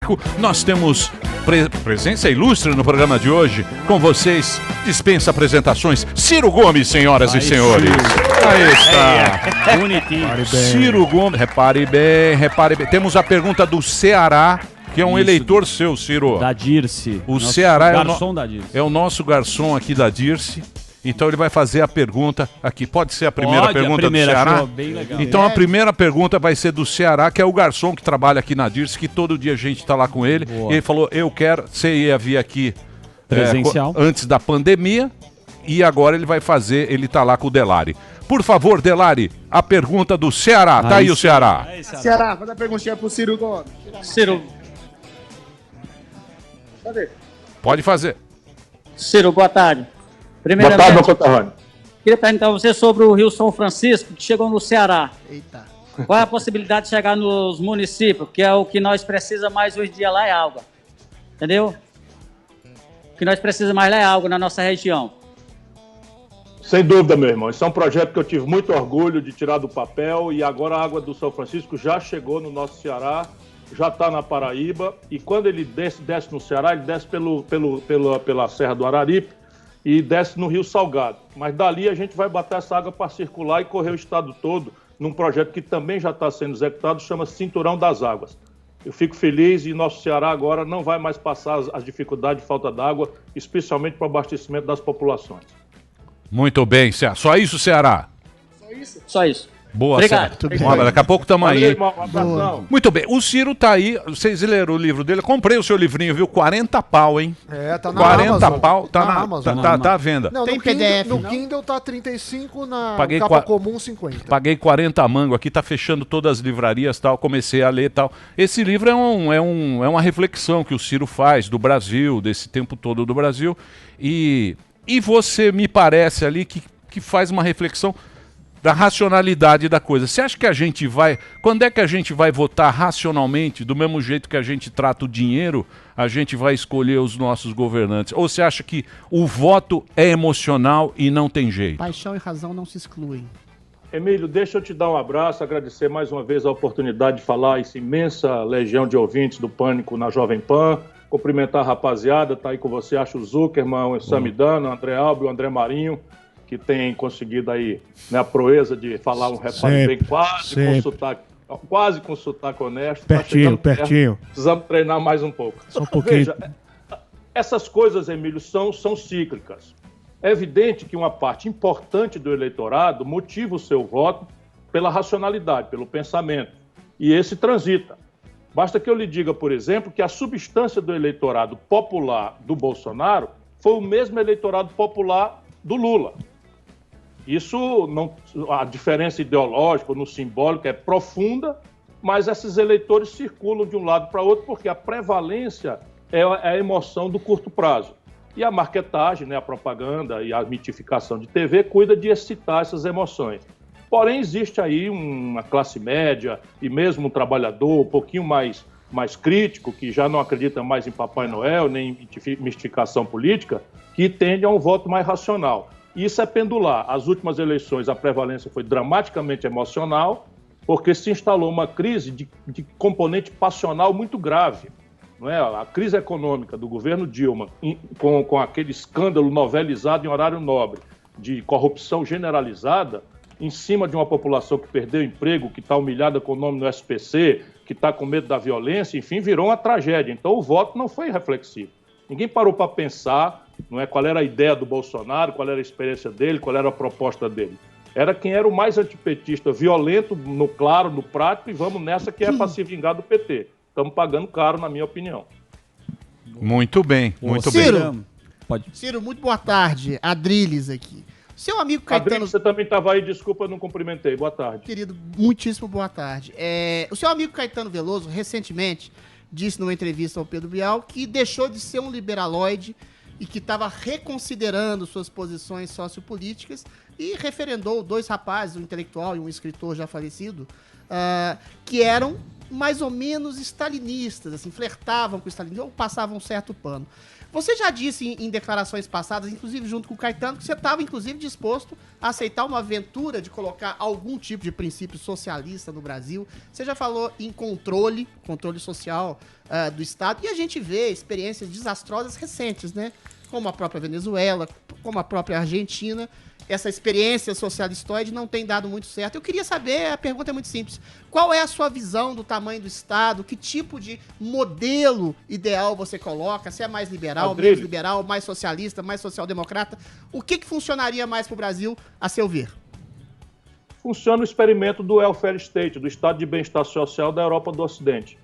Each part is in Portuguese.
político. Nós temos presença ilustre no programa de hoje. Com vocês, dispensa apresentações, Ciro Gomes, senhoras e senhores. Aí está. Bonitinho. Ciro Gomes, repare bem. Temos a pergunta do Ceará, que é um eleitor seu, Ciro. Da Dirce. O Ceará garçom da Dirce. é o nosso garçom aqui da Dirce. Então ele vai fazer a pergunta aqui. Pode ser a primeira pergunta do Ceará? Bem legal. Então a primeira pergunta vai ser do Ceará, que é o garçom que trabalha aqui na Dirce, que todo dia a gente está lá com ele. Boa. E ele falou, você ia vir aqui presencial antes da pandemia, e agora ele vai fazer, ele está lá com o Delari. Por favor, Delari, a pergunta do Ceará. Tá aí o Ceará. Ceará, manda a perguntinha pro Ciro Gomes. Ciro, Cadê? Pode fazer. Ciro, boa tarde. Boa tarde, meu conterrâneo. Queria perguntar a você sobre o Rio São Francisco, que chegou no Ceará. Eita. Qual é a possibilidade de chegar nos municípios, que é o que nós precisamos mais hoje em dia lá é água. Entendeu? O que nós precisamos mais lá é água na nossa região. Sem dúvida, meu irmão. Isso é um projeto que eu tive muito orgulho de tirar do papel e agora a água do São Francisco já chegou no nosso Ceará, já está na Paraíba e quando ele desce no Ceará, ele desce pela Serra do Araripe e desce no Rio Salgado. Mas dali a gente vai botar essa água para circular e correr o estado todo num projeto que também já está sendo executado, chama Cinturão das Águas. Eu fico feliz e nosso Ceará agora não vai mais passar as dificuldades de falta d'água, especialmente para o abastecimento das populações. Muito bem, Ceará. Só isso, Ceará? Só isso. Boa, Obrigado. Ceará. Daqui a pouco estamos aí. Valeu, irmão. Um abração. Muito bem, o Ciro tá aí, vocês leram o livro dele, comprei o seu livrinho, viu? 40 pau, hein? Tá na 40 Amazon. pau, tá na Amazon. tá à venda. Não, Tem no Kindle, PDF, no não? Kindle tá 35, na Paguei capa qua- comum 50. Paguei 40 mango aqui, tá fechando todas as livrarias tal, comecei a ler e tal. Esse livro é uma reflexão que o Ciro faz do Brasil, desse tempo todo do Brasil. E você me parece ali que faz uma reflexão da racionalidade da coisa. Você acha que a gente vai... Quando é que a gente vai votar racionalmente, do mesmo jeito que a gente trata o dinheiro, a gente vai escolher os nossos governantes? Ou você acha que o voto é emocional e não tem jeito? Paixão e razão não se excluem. Emílio, deixa eu te dar um abraço, agradecer mais uma vez a oportunidade de falar essa imensa legião de ouvintes do Pânico na Jovem Pan, cumprimentar a rapaziada, tá aí com você, acho o Zuckerman, o Samidana, o André Albi, o André Marinho, que tem conseguido aí, né, a proeza de falar um reparo bem quase com sotaque honesto. Pertinho. Precisamos treinar mais um pouco. Só um pouquinho. Veja, essas coisas, Emílio, são cíclicas. É evidente que uma parte importante do eleitorado motiva o seu voto pela racionalidade, pelo pensamento. E esse transita. Basta que eu lhe diga, por exemplo, que a substância do eleitorado popular do Bolsonaro foi o mesmo eleitorado popular do Lula. Isso, não, a diferença ideológica, no simbólico, é profunda, mas esses eleitores circulam de um lado para outro porque a prevalência é a emoção do curto prazo. E a marketagem, né, a propaganda e a mitificação de TV cuida de excitar essas emoções. Porém, existe aí uma classe média e mesmo um trabalhador um pouquinho mais crítico, que já não acredita mais em Papai Noel, nem em mistificação política, que tende a um voto mais racional. Isso é pendular. As últimas eleições, a prevalência foi dramaticamente emocional, porque se instalou uma crise de componente passional muito grave. Não é? A crise econômica do governo Dilma, com aquele escândalo novelizado em horário nobre, de corrupção generalizada, em cima de uma população que perdeu emprego, que está humilhada com o nome no SPC, que está com medo da violência, enfim, virou uma tragédia. Então o voto não foi reflexivo. Ninguém parou para pensar, não é, qual era a ideia do Bolsonaro, qual era a experiência dele, qual era a proposta dele. Era quem era o mais antipetista, violento, no claro, no prático, e vamos nessa que é para se vingar do PT. Estamos pagando caro, na minha opinião. Muito bem, muito bem. Ciro, Ciro, muito boa tarde. Adriles aqui. Seu amigo Caetano... Adriles, você também estava aí, desculpa, eu não cumprimentei. Boa tarde. Querido, muitíssimo boa tarde. O seu amigo Caetano Veloso, recentemente, disse numa entrevista ao Pedro Bial que deixou de ser um liberaloide e que estava reconsiderando suas posições sociopolíticas e referendou dois rapazes, um intelectual e um escritor já falecido, que eram mais ou menos stalinistas, assim, flertavam com o stalinismo ou passavam um certo pano. Você já disse em declarações passadas, inclusive junto com o Caetano, que você estava, inclusive, disposto a aceitar uma aventura de colocar algum tipo de princípio socialista no Brasil. Você já falou em controle social do Estado, e a gente vê experiências desastrosas recentes, né? Como a própria Venezuela, como a própria Argentina. Essa experiência socialistoide não tem dado muito certo. Eu queria saber, a pergunta é muito simples, qual é a sua visão do tamanho do Estado? Que tipo de modelo ideal você coloca? Se é mais liberal, menos liberal, mais socialista, mais social-democrata? O que funcionaria mais para o Brasil, a seu ver? Funciona o experimento do welfare state, do estado de bem-estar social da Europa do Ocidente.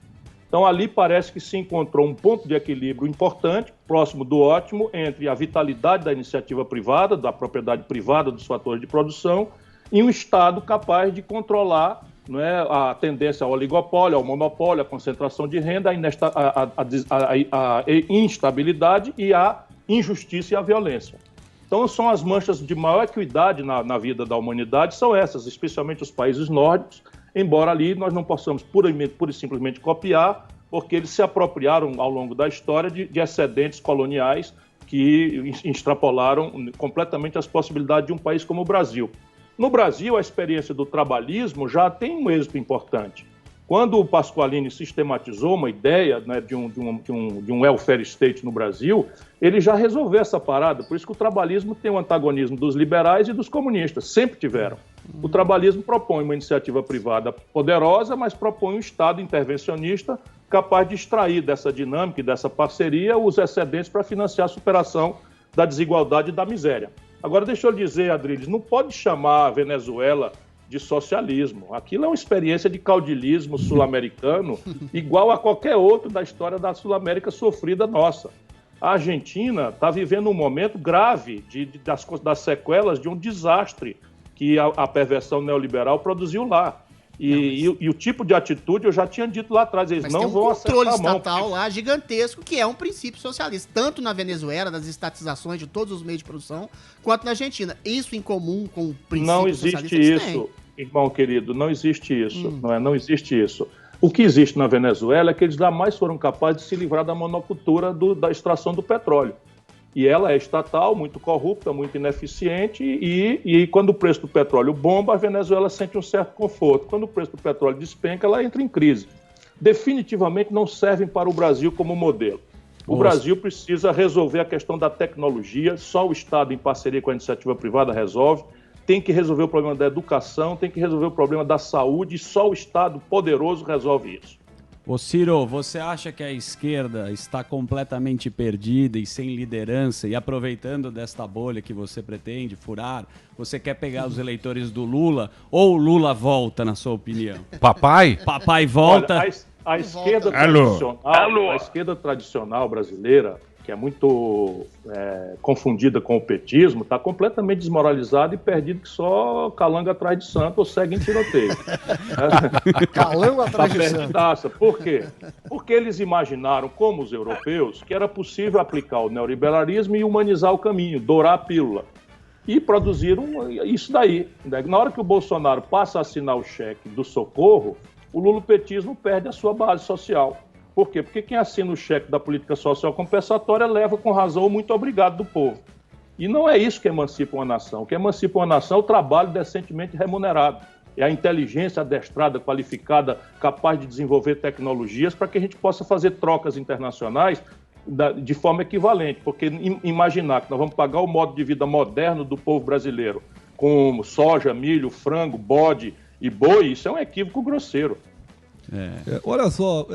Então, ali parece que se encontrou um ponto de equilíbrio importante, próximo do ótimo, entre a vitalidade da iniciativa privada, da propriedade privada, dos fatores de produção, e um Estado capaz de controlar, não é, a tendência ao oligopólio, ao monopólio, à concentração de renda, a instabilidade e a injustiça e a violência. Então, são as manchas de maior equidade na vida da humanidade, são essas, especialmente os países nórdicos, embora ali nós não possamos pura e simplesmente copiar, porque eles se apropriaram ao longo da história de excedentes coloniais que extrapolaram completamente as possibilidades de um país como o Brasil. No Brasil, a experiência do trabalhismo já tem um êxito importante. Quando o Pasqualini sistematizou uma ideia, né, de um welfare state no Brasil, ele já resolveu essa parada. Por isso que o trabalhismo tem o antagonismo dos liberais e dos comunistas, sempre tiveram. O trabalhismo propõe uma iniciativa privada poderosa, mas propõe um Estado intervencionista capaz de extrair dessa dinâmica e dessa parceria os excedentes para financiar a superação da desigualdade e da miséria. Agora, deixa eu dizer, Adriles, não pode chamar a Venezuela de socialismo. Aquilo é uma experiência de caudilismo sul-americano igual a qualquer outro da história da Sul-América sofrida nossa. A Argentina está vivendo um momento grave das sequelas de um desastre que a perversão neoliberal produziu lá. E o tipo de atitude eu já tinha dito lá atrás, eles não vão acertar a mão. Tem um controle estatal lá gigantesco, que é um princípio socialista, tanto na Venezuela, nas estatizações de todos os meios de produção, quanto na Argentina. Isso em comum com o princípio não existe isso, irmão querido, não existe isso, não existe isso. O que existe na Venezuela é que eles jamais foram capazes de se livrar da monocultura da extração do petróleo. E ela é estatal, muito corrupta, muito ineficiente, e quando o preço do petróleo bomba, a Venezuela sente um certo conforto. Quando o preço do petróleo despenca, ela entra em crise. Definitivamente não servem para o Brasil como modelo. O Brasil precisa resolver a questão da tecnologia, só o Estado, em parceria com a iniciativa privada, resolve. Tem que resolver o problema da educação, tem que resolver o problema da saúde, e só o Estado poderoso resolve isso. Ô Ciro, você acha que a esquerda está completamente perdida e sem liderança e aproveitando desta bolha que você pretende furar, você quer pegar os eleitores do Lula ou o Lula volta, na sua opinião? Papai? Papai volta? Olha, a esquerda tradicional, a esquerda tradicional brasileira, que é muito confundida com o petismo, está completamente desmoralizada e perdida que só calanga atrás de santo ou segue em tiroteio. Calanga atrás de santo. Por quê? Porque eles imaginaram, como os europeus, que era possível aplicar o neoliberalismo e humanizar o caminho, dourar a pílula. E produziram isso daí. Na hora que o Bolsonaro passa a assinar o cheque do socorro, o lulopetismo perde a sua base social. Por quê? Porque quem assina o cheque da política social compensatória leva com razão o muito obrigado do povo. E não é isso que emancipa uma nação. O que emancipa uma nação é o trabalho decentemente remunerado. É a inteligência adestrada, qualificada, capaz de desenvolver tecnologias para que a gente possa fazer trocas internacionais de forma equivalente. Porque imaginar que nós vamos pagar o modo de vida moderno do povo brasileiro com soja, milho, frango, bode e boi, isso é um equívoco grosseiro. Olha só,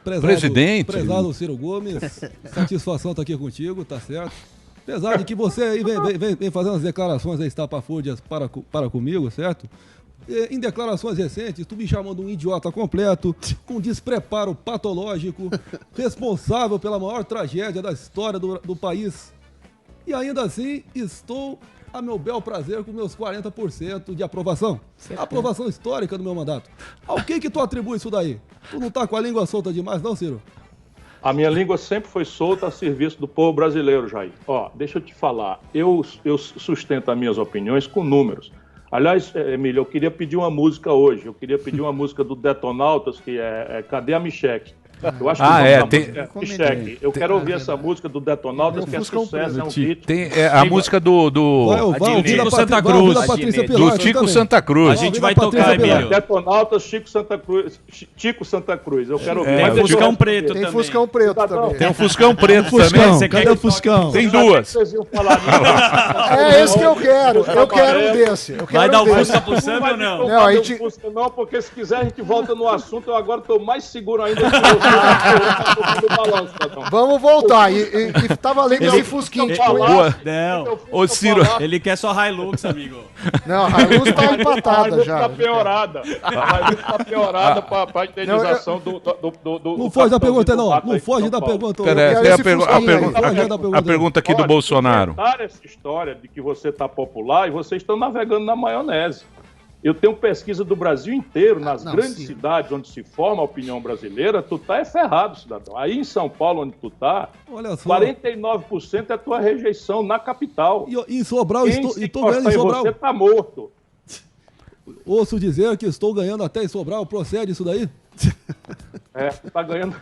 prezado Ciro Gomes, satisfação estar aqui contigo, tá certo? Apesar de que você aí vem fazendo as declarações aí estapafúrdias para comigo, certo? Em declarações recentes, tu me chamando um idiota completo, com despreparo patológico, responsável pela maior tragédia da história do país. E ainda assim, estou a meu bel prazer com meus 40% de aprovação. Aprovação histórica do meu mandato. Ao que tu atribui isso daí? Tu não tá com a língua solta demais, não, Ciro? A minha língua sempre foi solta a serviço do povo brasileiro, Jair. Ó, deixa eu te falar, eu sustento as minhas opiniões com números. Aliás, Emílio, eu queria pedir uma música hoje. Eu queria pedir uma música do Detonautas, que é Cadê a Micheque? Eu acho que Micheque. Eu quero ouvir essa música do Detonautas, que é sucesso, é um hit. Tem a música do Chico Santa Cruz. Do Chico Santa Cruz. A gente vai tocar, Emílio. Detonautas, Chico Santa Cruz. Eu quero ouvir. Tem Fuscão Preto também. Tem Fuscão Preto também. Tem um Fuscão Preto também. Cadê o Fuscão? Tem duas. É esse que eu quero. Eu quero um desse. Vai dar o Fusca pro Samba ou não? Não, a gente... não, porque se quiser a gente volta no assunto. Eu agora estou mais seguro ainda que você. Vamos voltar. E tá valendo esse Fusquinho. Não. Ô, Ciro. Ele quer só Hilux, amigo. Não, a Hilux tá empatada já. A Hilux tá piorada pra indenização do Não foge da pergunta, não. Não foge da pergunta. A pergunta aqui do Bolsonaro. Essa história de que você tá popular e vocês estão navegando na maionese. Eu tenho pesquisa do Brasil inteiro, nas grandes cidades onde se forma a opinião brasileira, tu tá ferrado, cidadão. Aí em São Paulo, onde tu tá, 49% é tua rejeição na capital. E em Sobral, estou ganhando em Sobral. Você tá morto. Ouço dizer que estou ganhando até em Sobral, procede isso daí? Tu tá ganhando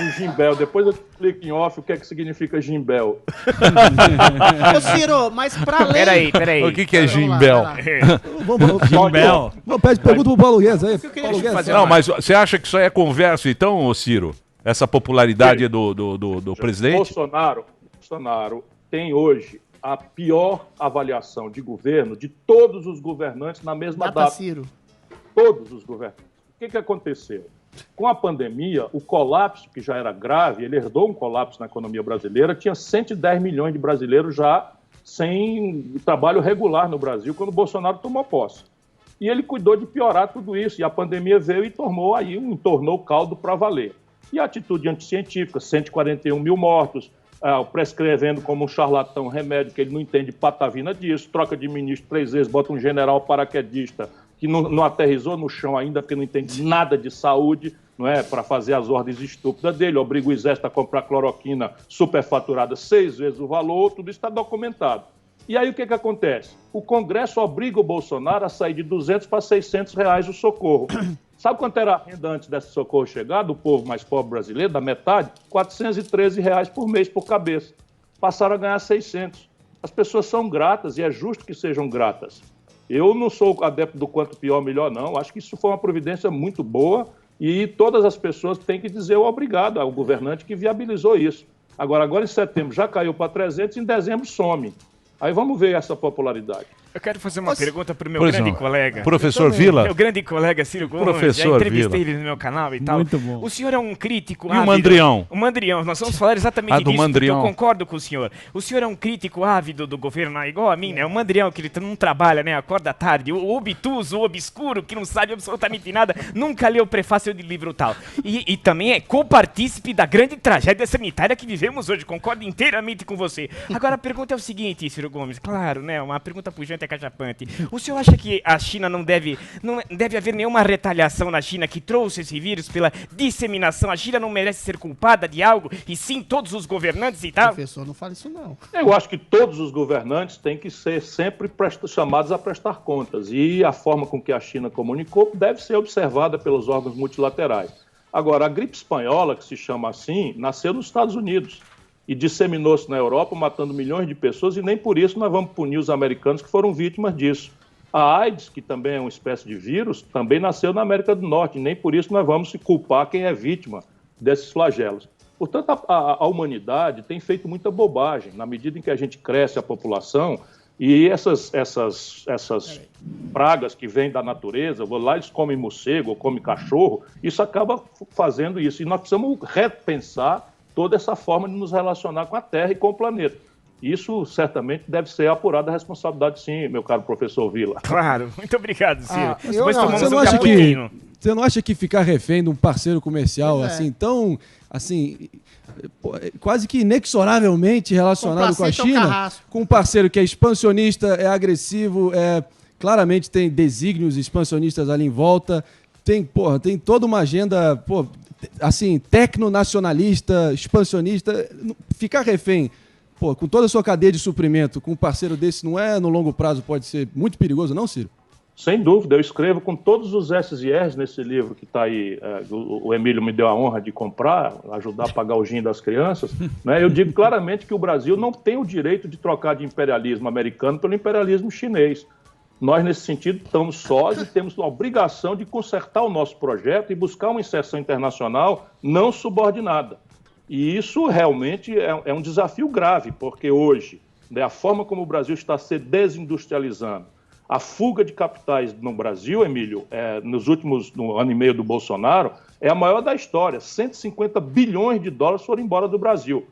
um gimbel. Depois eu te explico em off o que é que significa gimbel. Ô, Ciro, mas pra além... Peraí. O que é gimbel? Gimbel. Pergunta pro Paulo Guedes aí. Não, mas você acha que isso aí é conversa, então, ô Ciro? Essa popularidade do presidente? Bolsonaro tem hoje a pior avaliação de governo de todos os governantes na mesma data. Ciro. Todos os governantes. O que aconteceu? Com a pandemia, o colapso, que já era grave, ele herdou um colapso na economia brasileira, tinha 110 milhões de brasileiros já sem trabalho regular no Brasil quando o Bolsonaro tomou posse. E ele cuidou de piorar tudo isso, e a pandemia veio e entornou o caldo para valer. E a atitude anticientífica, 141 mil mortos, prescrevendo como um charlatão remédio, que ele não entende patavina disso, troca de ministro 3 vezes, bota um general paraquedista que não aterrissou no chão ainda, porque não entende nada de saúde, não é, para fazer as ordens estúpidas dele, obriga o Exército a comprar cloroquina superfaturada 6 vezes o valor, tudo isso está documentado. E aí o que acontece? O Congresso obriga o Bolsonaro a sair de R$200 para R$600 o socorro. Sabe quanto era a renda antes desse socorro chegar, do povo mais pobre brasileiro, da metade? R$413 por mês por cabeça. Passaram a ganhar 600. As pessoas são gratas e é justo que sejam gratas. Eu não sou adepto do quanto pior, melhor, não. Acho que isso foi uma providência muito boa e todas as pessoas têm que dizer o obrigado ao governante que viabilizou isso. Agora em setembro já caiu para 300, em dezembro some. Aí vamos ver essa popularidade. Eu quero fazer uma pergunta para o meu grande colega. Professor Vila. Meu grande colega Ciro Gomes. Professor já entrevistei Vila. ele no meu canal e tal. Muito bom. O senhor é um crítico ávido. E o Mandrião? O Mandrião. Nós vamos falar exatamente do disso, Mandrião. porque eu concordo com o senhor. O senhor é um crítico ávido do governo, igual a mim, né? O Mandrião, que ele não trabalha, né? Acorda tarde. O obtuso, o obscuro, que não sabe absolutamente nada, nunca leu o prefácio de livro tal. E também é copartícipe da grande tragédia sanitária que vivemos hoje. Concordo inteiramente com você. Agora a pergunta é o seguinte, Ciro Gomes. Claro, né? Uma pergunta pujante e cachapante. O senhor acha que a China não deve haver nenhuma retaliação na China que trouxe esse vírus pela disseminação? A China não merece ser culpada de algo e sim todos os governantes e tal? Professor, não fale isso não. Eu acho que todos os governantes têm que ser sempre chamados a prestar contas e a forma com que a China comunicou deve ser observada pelos órgãos multilaterais. Agora, a gripe espanhola, que se chama assim, nasceu nos Estados Unidos e disseminou-se na Europa, matando milhões de pessoas, e nem por isso nós vamos punir os americanos que foram vítimas disso. A AIDS, que também é uma espécie de vírus, também nasceu na América do Norte, e nem por isso nós vamos se culpar quem é vítima desses flagelos. Portanto, a humanidade tem feito muita bobagem, na medida em que a gente cresce a população, e essas pragas que vêm da natureza, lá eles comem morcego ou comem cachorro, isso acaba fazendo isso. E nós precisamos repensar toda essa forma de nos relacionar com a Terra e com o planeta. Isso certamente deve ser apurada a responsabilidade, sim, meu caro professor Vila. Claro, muito obrigado, Ciro. Você não acha que ficar refém de um parceiro comercial assim tão, assim, quase que inexoravelmente relacionado com a China, com um parceiro que é expansionista, é agressivo, claramente tem desígnios expansionistas ali em volta, tem toda uma agenda, assim, tecnonacionalista, expansionista, ficar refém, com toda a sua cadeia de suprimento, com um parceiro desse, não é no longo prazo, pode ser muito perigoso, não, Ciro? Sem dúvida, eu escrevo com todos os S's e R's nesse livro que está aí. O Emílio me deu a honra de comprar, ajudar a pagar o gin das crianças. Né? Eu digo claramente que o Brasil não tem o direito de trocar de imperialismo americano pelo imperialismo chinês. Nós, nesse sentido, estamos sós e temos a obrigação de consertar o nosso projeto e buscar uma inserção internacional não subordinada. E isso realmente é um desafio grave, porque hoje, né, a forma como o Brasil está se desindustrializando, a fuga de capitais no Brasil, Emílio, no ano e meio do Bolsonaro, é a maior da história. 150 bilhões de dólares foram embora do Brasil.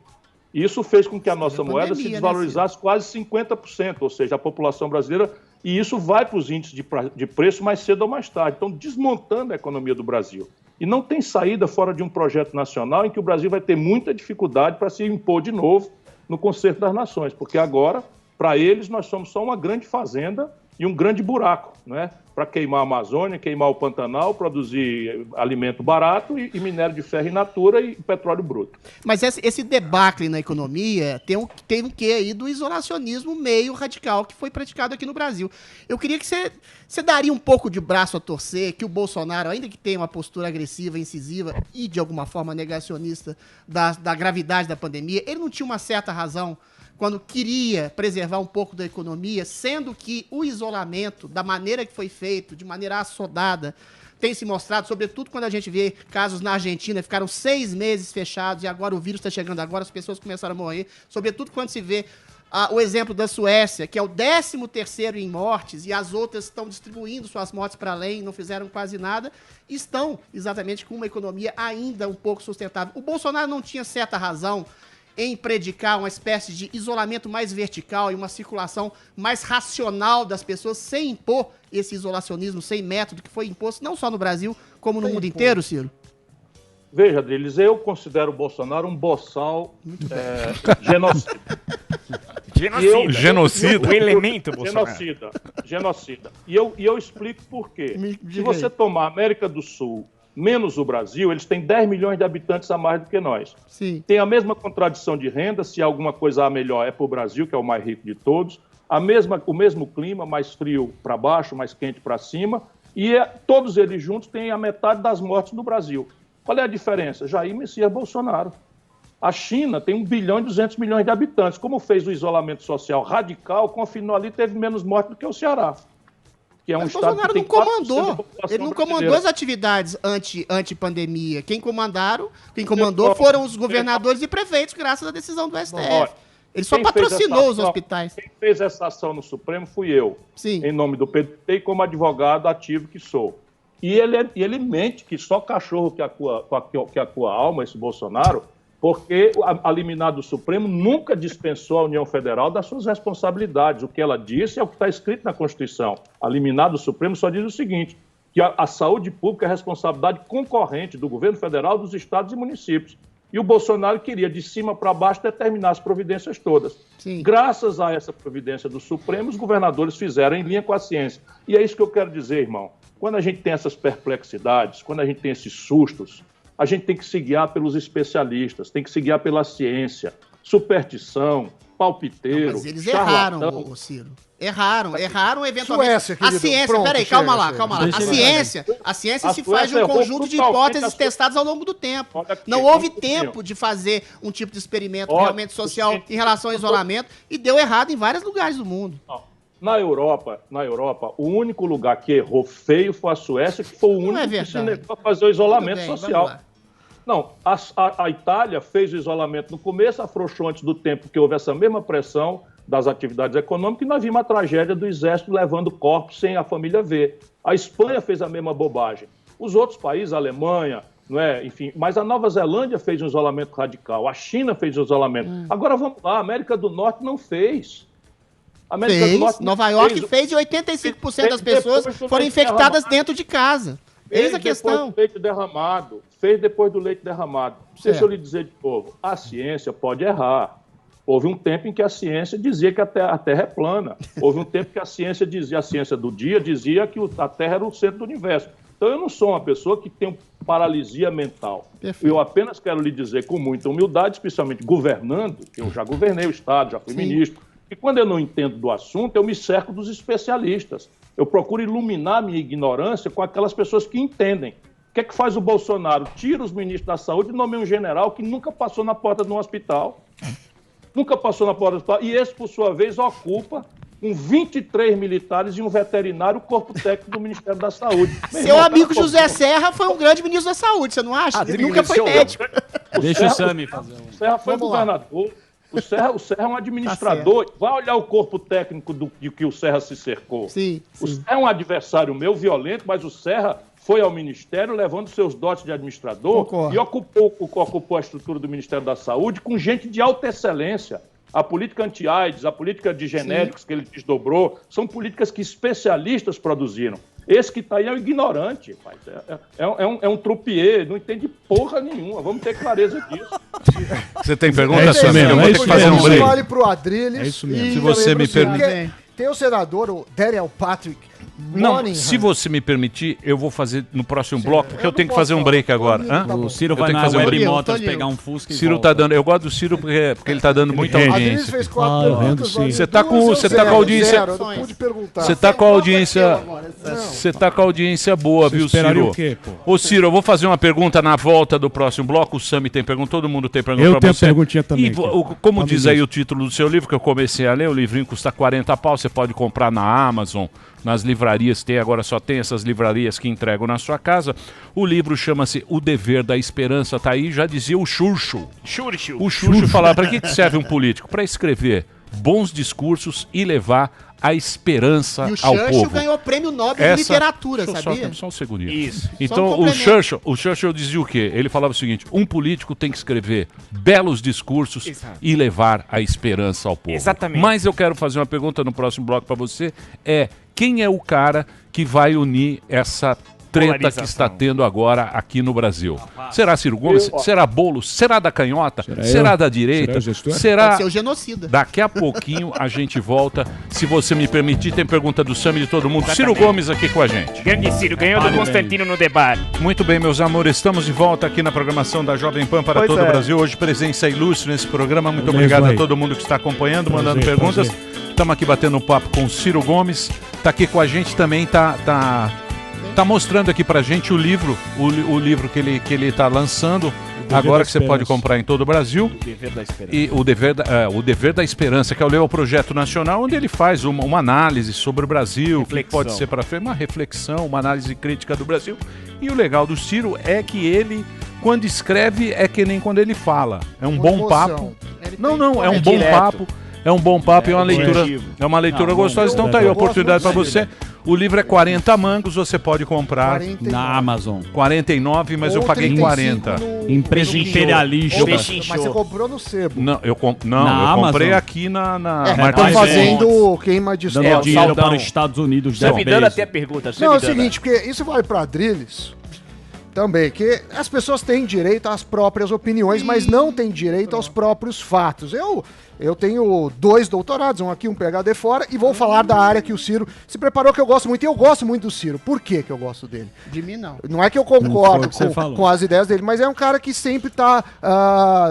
Isso fez com que a nossa moeda se desvalorizasse quase 50%, ou seja, a população brasileira, e isso vai para os índices de preço mais cedo ou mais tarde. Então, desmontando a economia do Brasil. E não tem saída fora de um projeto nacional em que o Brasil vai ter muita dificuldade para se impor de novo no Concerto das Nações, porque agora, para eles, nós somos só uma grande fazenda e um grande buraco, né? Para queimar a Amazônia, queimar o Pantanal, produzir alimento barato e minério de ferro in natura e petróleo bruto. Mas esse debacle na economia tem um quê aí do isolacionismo meio radical que foi praticado aqui no Brasil. Eu queria que você daria um pouco de braço a torcer que o Bolsonaro, ainda que tenha uma postura agressiva, incisiva e de alguma forma negacionista da gravidade da pandemia, ele não tinha uma certa razão quando queria preservar um pouco da economia, sendo que o isolamento, da maneira que foi feito, de maneira assodada, tem se mostrado, sobretudo quando a gente vê casos na Argentina, ficaram 6 meses fechados e agora o vírus está chegando agora, as pessoas começaram a morrer, sobretudo quando se vê o exemplo da Suécia, que é o 13º em mortes, e as outras estão distribuindo suas mortes para além, não fizeram quase nada, estão exatamente com uma economia ainda um pouco sustentável. O Bolsonaro não tinha certa razão em predicar uma espécie de isolamento mais vertical e uma circulação mais racional das pessoas, sem impor esse isolacionismo, sem método que foi imposto não só no Brasil, como no mundo inteiro, Ciro? Veja, Adriles, eu considero o Bolsonaro um boçal genocida. Genocida? O elemento Bolsonaro. Genocida. E eu explico por quê. Se você tomar a América do Sul menos o Brasil, eles têm 10 milhões de habitantes a mais do que nós. Sim. Tem a mesma contradição de renda, se alguma coisa há melhor é para o Brasil, que é o mais rico de todos, o mesmo clima, mais frio para baixo, mais quente para cima, e todos eles juntos têm a metade das mortes do Brasil. Qual é a diferença? Jair Messias Bolsonaro. A China tem 1 bilhão e 200 milhões de habitantes. Como fez o isolamento social radical, confinou ali, teve menos mortes do que o Ceará. Que é um estado Bolsonaro que tem não comandou. Ele não comandou brasileira. as atividades anti-pandemia. Quem comandou foram os governadores e prefeitos, graças à decisão do STF. Ele só patrocinou os hospitais. Quem fez essa ação no Supremo fui eu, Sim. Em nome do PT e como advogado ativo que sou. E ele mente que só cachorro que acua a alma, esse Bolsonaro, porque a liminar do Supremo nunca dispensou a União Federal das suas responsabilidades. O que ela disse é o que está escrito na Constituição. A liminar do Supremo só diz o seguinte, que a saúde pública é responsabilidade concorrente do governo federal, dos estados e municípios. E o Bolsonaro queria, de cima para baixo, determinar as providências todas. Sim. Graças a essa providência do Supremo, os governadores fizeram em linha com a ciência. E é isso que eu quero dizer, irmão. Quando a gente tem essas perplexidades, quando a gente tem esses sustos, a gente tem que se guiar pelos especialistas, tem que se guiar pela ciência, superstição, palpiteiro, mas eles erraram, Ciro. Erraram eventualmente. Suécia, querido. A ciência, Pronto, peraí, calma lá. A ciência se faz de um conjunto de hipóteses testadas ao longo do tempo. Não houve tempo de fazer um tipo de experimento realmente social em relação ao isolamento e deu errado em vários lugares do mundo. Na Europa, o único lugar que errou feio foi a Suécia, que foi o único que se negou a fazer o isolamento social. Não, a Itália fez o isolamento no começo, afrouxou antes do tempo, porque houve essa mesma pressão das atividades econômicas, e nós vimos a tragédia do exército levando corpos sem a família ver. A Espanha fez a mesma bobagem. Os outros países, a Alemanha, não é? Enfim, mas a Nova Zelândia fez um isolamento radical, a China fez um isolamento. Agora vamos lá, a América do Norte não fez. Nova York fez e 85% das pessoas foram infectadas dentro de casa. Eis a questão. Fez depois do leite derramado. Deixa eu lhe dizer de novo, a ciência pode errar. Houve um tempo em que a ciência dizia que a Terra é plana. Houve um tempo que a ciência do dia dizia que a Terra era o centro do universo. Então eu não sou uma pessoa que tem paralisia mental. Perfeito. Eu apenas quero lhe dizer com muita humildade, especialmente governando, que eu já governei o Estado, já fui ministro, e quando eu não entendo do assunto, eu me cerco dos especialistas. Eu procuro iluminar minha ignorância com aquelas pessoas que entendem. O que é que faz o Bolsonaro? Tira os ministros da saúde e nomeia um general que nunca passou na porta de um hospital. Nunca passou na porta do hospital. E esse, por sua vez, ocupa com 23 militares e um veterinário o corpo técnico do Ministério da Saúde. Seu amigo José Serra foi um grande ministro da Saúde, você não acha? Ele nunca foi médico. Deixa o Sami fazer O Serra foi governador. O Serra é um administrador. Vai olhar o corpo técnico de que o Serra se cercou. Sim. O Serra é um adversário meu, violento, mas o Serra foi ao Ministério levando seus dotes de administrador. Concordo. E ocupou a estrutura do Ministério da Saúde com gente de alta excelência. A política anti-AIDS, a política de genéricos que ele desdobrou, são políticas que especialistas produziram. Esse que está aí é um ignorante, pai. É um troupier, não entende porra nenhuma. Vamos ter clareza disso. Você tem pergunta, Samir? Eu vou ter que fazer um break. Vale pro Adriles. É isso mesmo. Se você me permite. Tem o senador, o Daniel Patrick. Não, se você me permitir, eu vou fazer no próximo bloco, porque eu tenho que fazer um break agora. O Ciro vai na Web Motors pegar um Fusca e Ciro tá dando. Eu gosto do Ciro porque ele tá dando muita audiência. Fez 4 perguntas. Você tá com a audiência. Você tá com a audiência. Você tá com a audiência boa, viu, Ciro? O quê, pô? Ô, Ciro, eu vou fazer uma pergunta na volta do próximo bloco. O Sami tem pergunta, todo mundo tem pergunta Eu pra tenho você. perguntinha também. E como diz aí o título do seu livro, que eu comecei a ler, o livrinho custa 40 pau, você pode comprar na Amazon, nas livrarias, agora só tem essas livrarias que entregam na sua casa. O livro chama-se O Dever da Esperança, tá aí, já dizia o Churchill. O Churchill falava, para que serve um político? Para escrever bons discursos e levar a esperança ao povo. E o Churchill ganhou o prêmio Nobel de Literatura, sabia? Só um segundinho. Isso. Então o Churchill dizia o quê? Ele falava o seguinte, um político tem que escrever belos discursos e levar a esperança ao povo. Exatamente. Mas eu quero fazer uma pergunta no próximo bloco para você, quem é o cara que vai unir essa treta que está tendo agora aqui no Brasil? Será Ciro Gomes? Será Boulos? Será da canhota? Será da direita? Será... Pode ser o genocida. Daqui a pouquinho a gente volta. Se você me permitir, tem pergunta do Sami de todo mundo. Ciro Gomes aqui com a gente. Grande Ciro, ganhou do Constantino no debate. Muito bem, meus amores. Estamos de volta aqui na programação da Jovem Pan para todo o Brasil. Hoje presença ilustre nesse programa. Muito obrigado a todo mundo que está acompanhando, mandando perguntas. Estamos aqui batendo um papo com o Ciro Gomes. Está aqui com a gente também, tá mostrando aqui pra gente o livro que ele está lançando, agora que você pode comprar em todo o Brasil. O Dever da Esperança. E o Dever da Esperança, que é o projeto nacional, onde ele faz uma análise sobre o Brasil, que pode ser para frente, uma reflexão, uma análise crítica do Brasil. E o legal do Ciro é que ele, quando escreve, é que nem quando ele fala. É um bom papo. Não, é um bom papo. É um bom papo e é uma leitura gostosa. Então tá aí a oportunidade para você. O livro é 40 mangos, você pode comprar 49. Na Amazon. 49, mas eu paguei 40. Empresa imperialista. Mas você comprou no sebo. Não, eu comprei aqui na Estão fazendo queima de estoque. Dinheiro para os Estados Unidos. Você me dando até pergunta. Não, é o seguinte, porque isso vale para Adrilles também, que as pessoas têm direito às próprias opiniões, mas não têm direito aos próprios fatos. Eu tenho 2 doutorados, um aqui, um PhD fora, e vou falar da área que o Ciro se preparou, que eu gosto muito, e eu gosto muito do Ciro. Por que eu gosto dele? De mim, não. Não é que eu concordo com as ideias dele, mas é um cara que sempre tá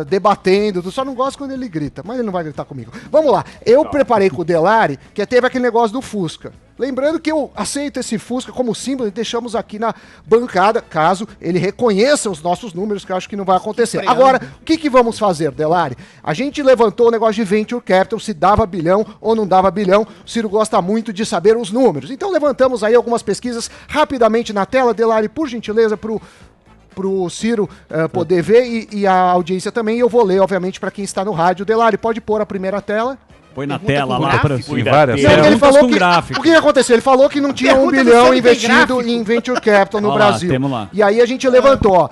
debatendo, só não gosto quando ele grita, mas ele não vai gritar comigo. Vamos lá, eu preparei com o Delari, que teve aquele negócio do Fusca. Lembrando que eu aceito esse Fusca como símbolo e deixamos aqui na bancada, caso ele reconheça os nossos números, que eu acho que não vai acontecer. Agora, o que vamos fazer, Delari? A gente levantou o negócio de Venture Capital, se dava bilhão ou não dava bilhão. O Ciro gosta muito de saber os números. Então levantamos aí algumas pesquisas rapidamente na tela. Delari, por gentileza, pro Ciro poder ver e a audiência também. Eu vou ler, obviamente, para quem está no rádio. Delari, pode pôr a primeira tela. Põe na tela lá para ele falou que, o que aconteceu? Ele falou que não tinha 1 bilhão investido em Venture Capital no Brasil. Lá. E aí a gente levantou.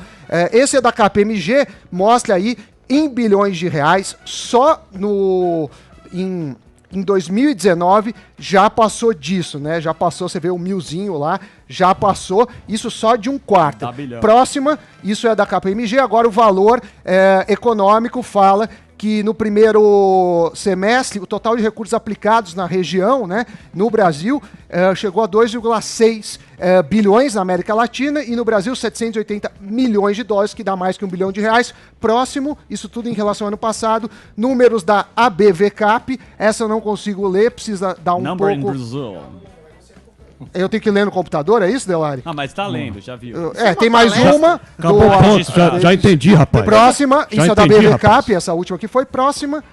Esse é da KPMG, mostra aí em bilhões de reais, só em 2019 já passou disso, né? Já passou, você vê o milzinho lá, já passou, isso só de 1/4. Próxima, isso é da KPMG, agora o valor econômico fala que no primeiro semestre, o total de recursos aplicados na região, né, no Brasil, chegou a 2,6 bilhões na América Latina e no Brasil 780 milhões de dólares, que dá mais que R$1 bilhão. Próximo, isso tudo em relação ao ano passado, números da ABVCAP, essa eu não consigo ler, precisa dar um pouco... Eu tenho que ler no computador, é isso, Delari? Ah, mas tá lendo, já viu. Tem mais uma. Acabou o ponto, já entendi, rapaz. Próxima, Já isso é da entendi, BRCap, rapaz. essa última aqui foi próxima.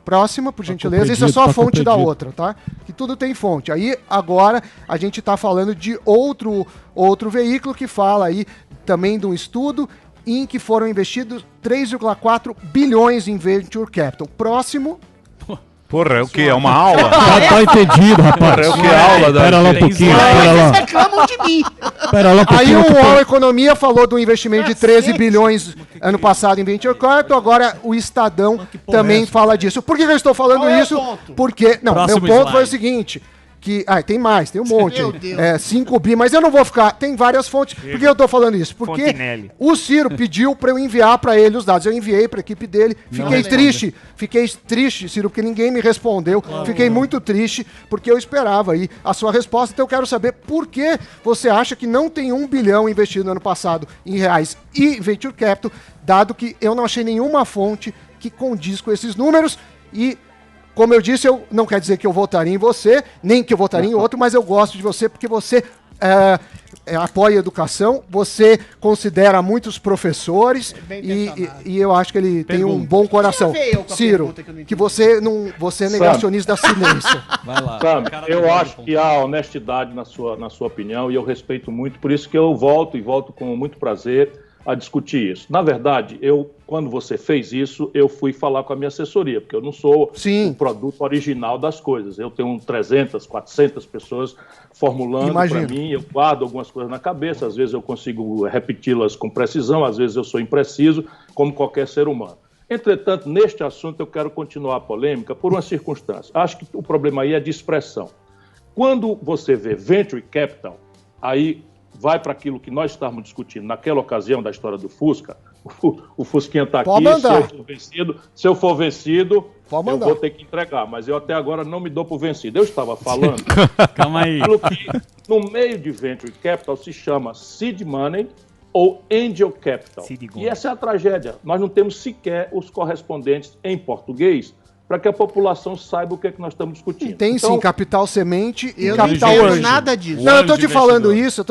Próxima, por gentileza. Isso é compreendido, só a tá fonte da compreendido. outra, tá? Que tudo tem fonte. Aí, agora, a gente tá falando de outro veículo que fala aí também de um estudo em que foram investidos 3,4 bilhões em Venture Capital. Próximo. Porra, é o quê? É uma aula? Já tá entendido, rapaz. Porra, é o que? Aula da... Pera lá um pouquinho, pera lá. Reclamam de mim. Pera lá um Aí pouquinho. o UOL Economia falou do investimento de 13 bilhões ano passado em Venture Capital, agora o Estadão também fala disso. Por que eu estou falando Qual é o isso? ponto? Porque, não, Próximo meu ponto foi o slide. seguinte, que, tem mais, tem um monte, Meu aí. Deus. 5 bi, mas eu não vou ficar, tem várias fontes. Por que eu estou falando isso? Porque Fontinelli. o Ciro pediu para eu enviar para ele os dados, eu enviei para a equipe dele, fiquei triste, Ciro, porque ninguém me respondeu, fiquei muito triste, porque eu esperava aí a sua resposta, então eu quero saber por que você acha que não tem 1 bilhão investido no ano passado em reais e Venture Capital, dado que eu não achei nenhuma fonte que condiz com esses números e, como eu disse, eu não quer dizer que eu votaria em você, nem que eu votaria em outro, mas eu gosto de você porque você apoia a educação, você considera muitos professores e eu acho que ele tem um bom coração. Deixa eu ver eu com a Ciro, pergunta que eu não que entendi. você é negacionista da silêncio. Vai lá. Sabe, Cara eu do acho ponto. que há honestidade na sua opinião e eu respeito muito, por isso que eu volto com muito prazer a discutir isso. Na verdade, quando você fez isso, eu fui falar com a minha assessoria, porque eu não sou o produto original das coisas. Eu tenho 300, 400 pessoas formulando para mim, eu guardo algumas coisas na cabeça, às vezes eu consigo repeti-las com precisão, às vezes eu sou impreciso, como qualquer ser humano. Entretanto, neste assunto eu quero continuar a polêmica por uma circunstância. Acho que o problema aí é de expressão. Quando você vê Venture Capital, aí vai para aquilo que nós estávamos discutindo naquela ocasião da história do Fusca. O Fusquinha está aqui, se eu for vencido, eu vou ter que entregar, mas eu até agora não me dou por vencido. Eu estava falando Calma aí. aquilo que no meio de Venture Capital se chama Seed Money ou Angel Capital. E essa é a tragédia. Nós não temos sequer os correspondentes em português para que a população saiba o que é que nós estamos discutindo. Tem sim, capital semente e Eu capital não entendo anjo. nada disso. Não, eu tô te falando isso,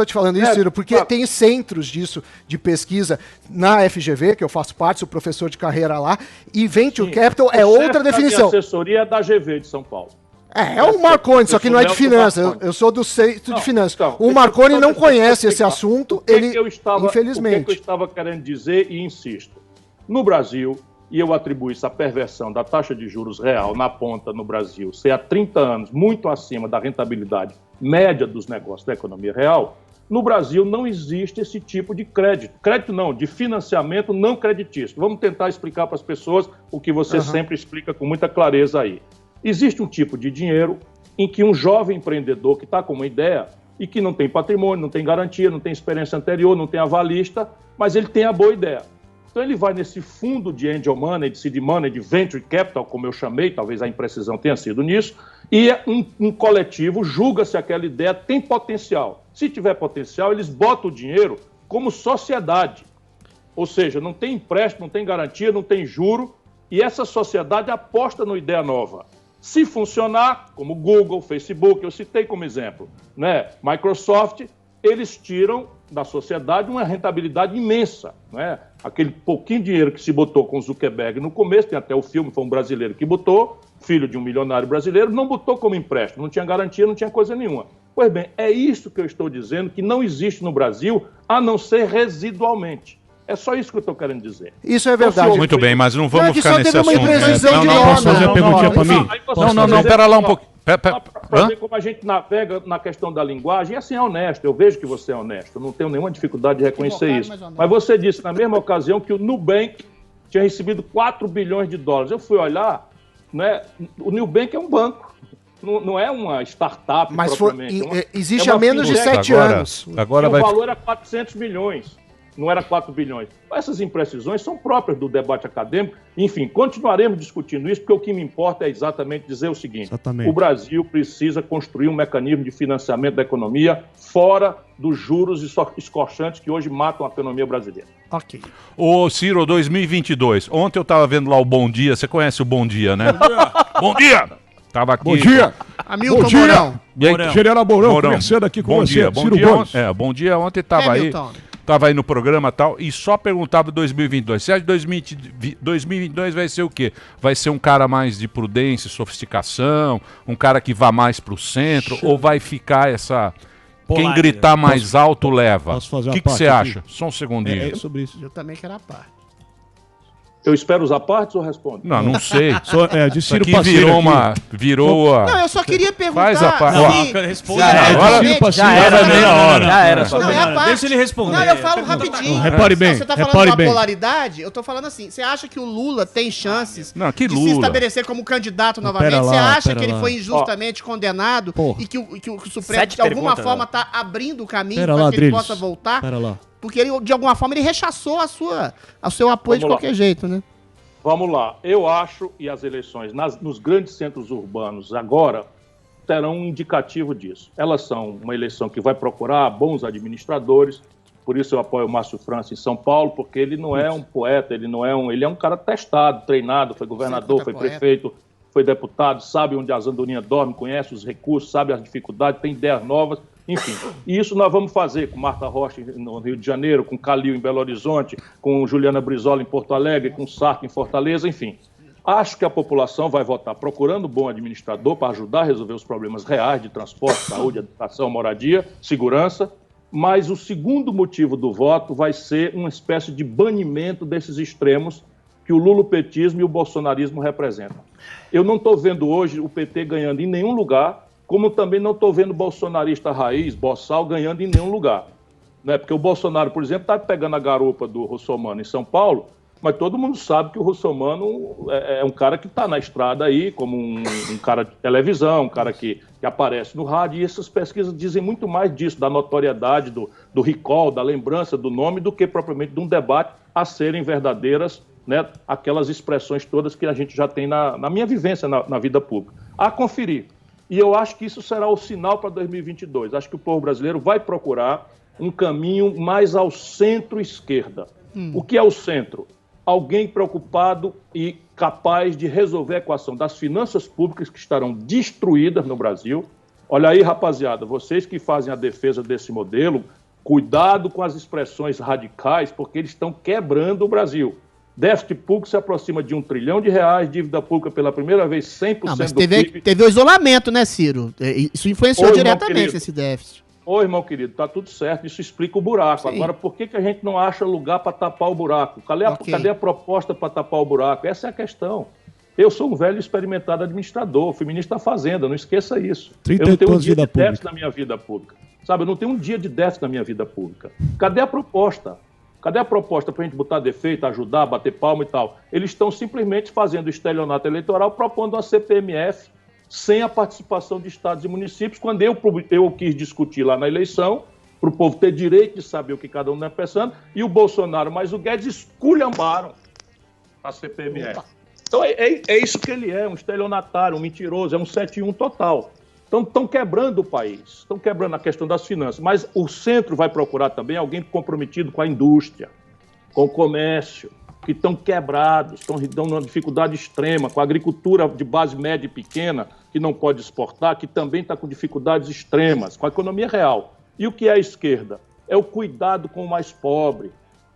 Ciro, porque claro. tem centros disso de pesquisa na FGV, que eu faço parte, sou professor de carreira lá, e Venture Capital é outra definição. A assessoria é da GV de São Paulo. É o Marconi, só que não é de finanças. Eu sou do centro de finanças. Então, O Marconi não conhece esse assunto, infelizmente. O que eu estava querendo dizer, e insisto, no Brasil, e eu atribuo isso à perversão da taxa de juros real na ponta no Brasil, ser há 30 anos muito acima da rentabilidade média dos negócios da economia real, no Brasil não existe esse tipo de crédito. Crédito não, de financiamento não creditício. Vamos tentar explicar para as pessoas o que você sempre explica com muita clareza aí. Existe um tipo de dinheiro em que um jovem empreendedor que está com uma ideia e que não tem patrimônio, não tem garantia, não tem experiência anterior, não tem avalista, mas ele tem a boa ideia. Então ele vai nesse fundo de angel money, de seed money, de venture capital, como eu chamei, talvez a imprecisão tenha sido nisso, e um coletivo julga se aquela ideia tem potencial. Se tiver potencial, eles botam o dinheiro como sociedade. Ou seja, não tem empréstimo, não tem garantia, não tem juro, e essa sociedade aposta numa ideia nova. Se funcionar, como Google, Facebook, eu citei como exemplo, né? Microsoft, eles tiram da sociedade uma rentabilidade imensa, né? Aquele pouquinho dinheiro que se botou com o Zuckerberg no começo, tem até o filme, foi um brasileiro que botou, filho de um milionário brasileiro, não botou como empréstimo, não tinha garantia, não tinha coisa nenhuma. Pois bem, é isso que eu estou dizendo, que não existe no Brasil, a não ser residualmente. É só isso que eu estou querendo dizer. Isso é verdade. Muito bem, mas não vamos ficar nesse teve uma assunto. imprecisão de Posso fazer a perguntinha para mim? Não, pera lá um pouquinho. Para ver como a gente navega na questão da linguagem, e assim é honesto, eu vejo que você é honesto, eu não tenho nenhuma dificuldade de reconhecer isso. Mas você disse na mesma ocasião que o Nubank tinha recebido 4 bilhões de dólares. Eu fui olhar, né, o Nubank é um banco, não é uma startup mas propriamente. Existe há menos de 7 anos. Agora o valor era 400 milhões. Não era 4 bilhões. Essas imprecisões são próprias do debate acadêmico. Enfim, continuaremos discutindo isso, porque o que me importa é exatamente dizer o seguinte. O Brasil precisa construir um mecanismo de financiamento da economia fora dos juros escorchantes que hoje matam a economia brasileira. Ok. Ô, Ciro, 2022. Ontem eu estava vendo lá o Bom Dia. Você conhece o Bom Dia, né? Bom Dia! Tava aqui. Bom dia! Hamilton Mourão. General Mourão, conversando aqui com você. Bom dia. Bom dia. Ontem estava aí. Estava aí no programa e tal, e só perguntava 2022. Você acha que 2022 vai ser o quê? Vai ser um cara mais de prudência, sofisticação, um cara que vá mais pro centro, ou vai ficar essa... Quem gritar mais alto leva. O que você acha? Só um segundinho. É sobre isso. Eu também quero a parte. Eu espero os apartes ou respondo? Não sei. De Ciro aqui virou a... Não, eu só queria perguntar... Faz a parte. Responde. Já era meia hora. Já era. Deixa ele responder. Não, eu falo rapidinho. Repare bem. Você tá falando de uma polaridade, eu tô falando assim, você acha que o Lula tem chances de se estabelecer como candidato novamente? Você acha que ele foi injustamente condenado e que o Supremo, de alguma forma, tá abrindo o caminho para que ele possa voltar? Pera lá. Porque ele, de alguma forma, ele rechaçou o seu apoio de qualquer jeito, né? Vamos lá. Eu acho, e as eleições nos grandes centros urbanos agora terão um indicativo disso. Elas são uma eleição que vai procurar bons administradores, por isso eu apoio o Márcio França em São Paulo, porque ele não é um poeta, ele é um cara testado, treinado, foi governador, foi prefeito, foi deputado, sabe onde as andorinhas dormem, conhece os recursos, sabe as dificuldades, tem ideias novas. Enfim, e isso nós vamos fazer com Marta Rocha no Rio de Janeiro, com Calil em Belo Horizonte, com Juliana Brizola em Porto Alegre, com Sarto em Fortaleza, enfim. Acho que a população vai votar procurando um bom administrador para ajudar a resolver os problemas reais de transporte, saúde, educação, moradia, segurança, mas o segundo motivo do voto vai ser uma espécie de banimento desses extremos que o lulopetismo e o bolsonarismo representam. Eu não estou vendo hoje o PT ganhando em nenhum lugar, como também não estou vendo bolsonarista raiz, boçal, ganhando em nenhum lugar. Né? Porque o Bolsonaro, por exemplo, está pegando a garupa do Russomano em São Paulo, mas todo mundo sabe que o Russomano é um cara que está na estrada aí, como um cara de televisão, um cara que aparece no rádio, e essas pesquisas dizem muito mais disso, da notoriedade, do recall, da lembrança do nome, do que propriamente de um debate a serem verdadeiras, né, aquelas expressões todas que a gente já tem na minha vivência na vida pública. A conferir. E eu acho que isso será o sinal para 2022. Acho que o povo brasileiro vai procurar um caminho mais ao centro-esquerda. O que é o centro? Alguém preocupado e capaz de resolver a equação das finanças públicas que estarão destruídas no Brasil. Olha aí, rapaziada, vocês que fazem a defesa desse modelo, cuidado com as expressões radicais, porque eles estão quebrando o Brasil. Déficit público se aproxima de R$1 trilhão, dívida pública pela primeira vez 100% mas do PIB. Teve o isolamento, né, Ciro? Isso influenciou diretamente esse déficit. Ô, irmão querido, tá tudo certo, isso explica o buraco. Sim. Agora, por que a gente não acha lugar para tapar o buraco? Cadê a proposta para tapar o buraco? Essa é a questão. Eu sou um velho experimentado administrador, fui ministro da Fazenda, não esqueça isso. Eu não tenho um dia de déficit na minha vida pública. Sabe, eu não tenho um dia de déficit na minha vida pública. Cadê a proposta? Cadê a proposta para a gente botar defeito, ajudar, bater palma e tal? Eles estão simplesmente fazendo estelionato eleitoral, propondo uma CPMF sem a participação de estados e municípios, quando eu quis discutir lá na eleição, para o povo ter direito de saber o que cada um está pensando, e o Bolsonaro mais o Guedes esculhambaram a CPMF. Então é isso que ele é, um estelionatário, um mentiroso, é um 7-1 total. Então, estão quebrando o país, estão quebrando a questão das finanças. Mas o centro vai procurar também alguém comprometido com a indústria, com o comércio, que estão quebrados, estão numa dificuldade extrema, com a agricultura de base média e pequena, que não pode exportar, que também está com dificuldades extremas, com a economia real. E o que é a esquerda? É o cuidado com o mais pobre.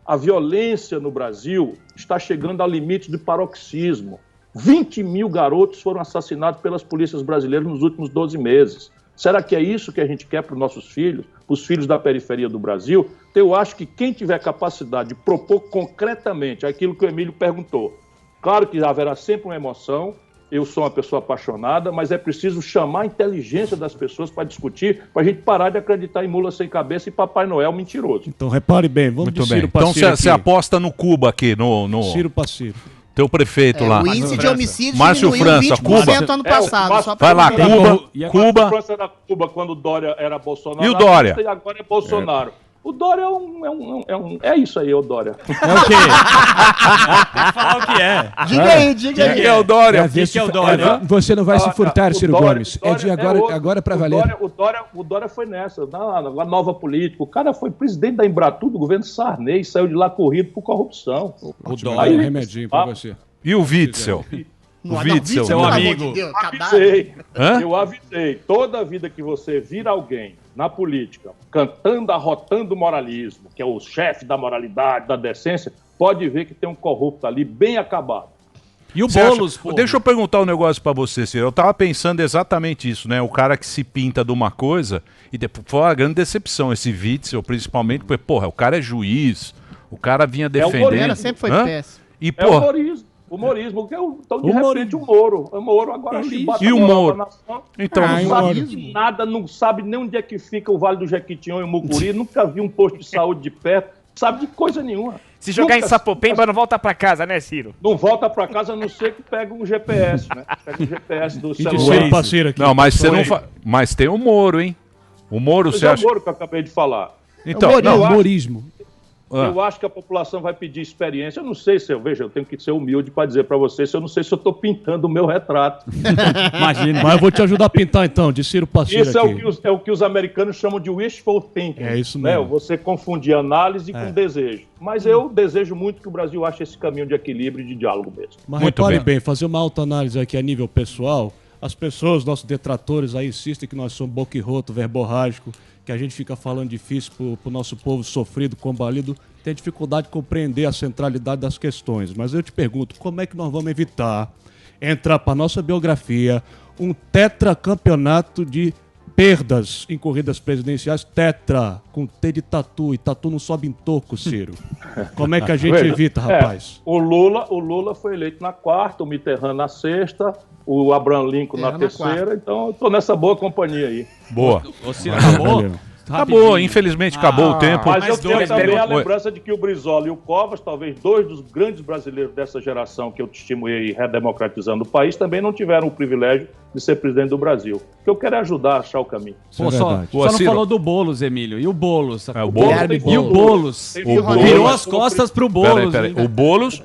A violência no Brasil está chegando ao limite do paroxismo. 20 mil garotos foram assassinados pelas polícias brasileiras nos últimos 12 meses. Será que é isso que a gente quer para os nossos filhos, para os filhos da periferia do Brasil? Então, eu acho que quem tiver capacidade de propor concretamente aquilo que o Emílio perguntou, claro que haverá sempre uma emoção, eu sou uma pessoa apaixonada, mas é preciso chamar a inteligência das pessoas para discutir, para a gente parar de acreditar em mula sem cabeça e Papai Noel mentiroso. Então, repare bem, vamos de Ciro para Ciro. Então, você aposta no Cuba aqui, no... Ciro para Ciro. Teu prefeito lá. O índice de homicídio Márcio França, Cuba. Ano passado. Vai lá, Cuba. Márcio França era Cuba quando o Dória era Bolsonaro. E o Dória? E agora é Bolsonaro. O Dória é isso aí, o Dória. É o quê? Tem que falar o que é. Diga aí. Quem é o Dória? Quem é o Dória? Você não vai se furtar, Ciro Gomes. É de agora para valer. O Dória foi nessa, na nova política. O cara foi presidente da Embratur do governo Sarney e saiu de lá corrido por corrupção. O Dória é um remedinho para você. E o Witzel? O Witzel, seu amigo. Eu avisei. Toda vida que você vira alguém na política cantando, arrotando o moralismo, que é o chefe da moralidade, da decência, pode ver que tem um corrupto ali bem acabado. E o Boulos, deixa eu perguntar um negócio pra você, Ciro. Eu tava pensando exatamente isso, né? O cara que se pinta de uma coisa e depois foi uma grande decepção. Esse Witzel, principalmente, porque, porra, o cara é juiz, o cara vinha defendendo. Sempre foi péssimo. E, porra, Humorismo, que é então, de repente, o Moro agora e o Moro? Então, não sabe de nada, não sabe nem onde é que fica o Vale do Jequitinhonha e o Mucuri, nunca viu um posto de saúde de perto, sabe de coisa nenhuma. Se jogar em Sapopemba, não volta pra casa, né, Ciro? Não volta pra casa, a não ser que pega um GPS, né? Pega um GPS do celular. Aqui. Não, mas você não mas tem o Moro, hein? O Moro, você acha... É o Moro que eu acabei de falar. Então, humorismo. Eu acho que a população vai pedir experiência. Eu não sei se eu tenho que ser humilde para dizer para você se eu não sei se eu estou pintando o meu retrato. Imagina. Mas eu vou te ajudar a pintar então, de Ciro Passeiro. Isso é o que os americanos chamam de wishful thinking. É isso mesmo. Né? Você confundir análise com desejo. Mas eu desejo muito que o Brasil ache esse caminho de equilíbrio e de diálogo mesmo. Mas repare bem, fazer uma autoanálise aqui a nível pessoal, as pessoas, nossos detratores aí insistem que nós somos boquirroto, verborrágico, que a gente fica falando difícil pro nosso povo sofrido, combalido, tem dificuldade de compreender a centralidade das questões. Mas eu te pergunto, como é que nós vamos evitar entrar para nossa biografia um tetracampeonato de perdas em corridas presidenciais, com T de tatu, e tatu não sobe em toco, Ciro. Como é que a gente evita, rapaz? O Lula foi eleito na quarta, o Mitterrand na sexta, o Abraham Lincoln na terceira, então eu tô nessa boa companhia aí. Boa. O Ciro acabou? Acabou, infelizmente acabou o tempo. Mas eu tenho também a lembrança de que o Brizola e o Covas, talvez dois dos grandes brasileiros dessa geração que eu testemunhei redemocratizando o país, também não tiveram o privilégio de ser presidente do Brasil. O que eu quero é ajudar a achar o caminho. Pô, só não falou do Boulos, Emílio. E o Boulos? O Boulos virou as costas pro Boulos. Peraí. O Boulos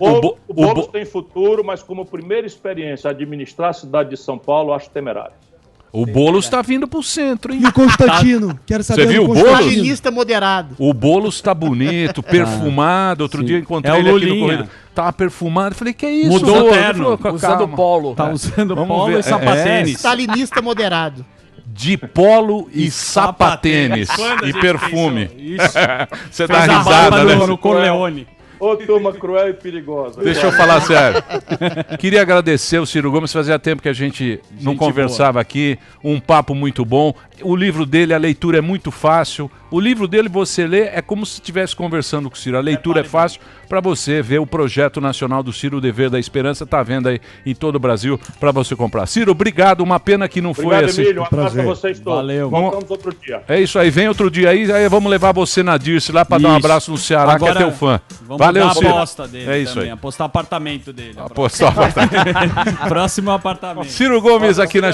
tem futuro, mas como primeira experiência administrar a cidade de São Paulo, acho temerário. O Boulos tá vindo pro centro, hein? E o Constantino? Quero saber. Você viu o Boulos? Stalinista moderado. O Boulos tá bonito, perfumado. Outro dia eu encontrei ele aqui no corredor. Tava perfumado. Falei, que é isso? Mudou o terno. Usando polo. Tá usando polo e sapatênis. Stalinista moderado. De polo e sapatênis. E perfume. Você dá risada, né? No Corleone. Ô, turma cruel e perigosa. Deixa eu falar sério. Queria agradecer o Ciro Gomes. Fazia tempo que a gente não conversava aqui. Um papo muito bom. O livro dele, a leitura é muito fácil. O livro dele, você lê, é como se estivesse conversando com o Ciro. A leitura é fácil para você ver o projeto nacional do Ciro, o Dever da Esperança. Tá vendo aí em todo o Brasil para você comprar. Ciro, obrigado. Uma pena que não foi assim. Emílio, um abraço pra vocês todos. Valeu. Voltamos outro dia. É isso aí. Vem outro dia aí vamos levar você na Dirce lá para dar um abraço no Ceará, agora, que é teu fã. Valeu, Ciro. A aposta dele é isso também. Aí. Apostar apartamento dele. Apostar apartamento. Próximo apartamento. Ciro Gomes aqui na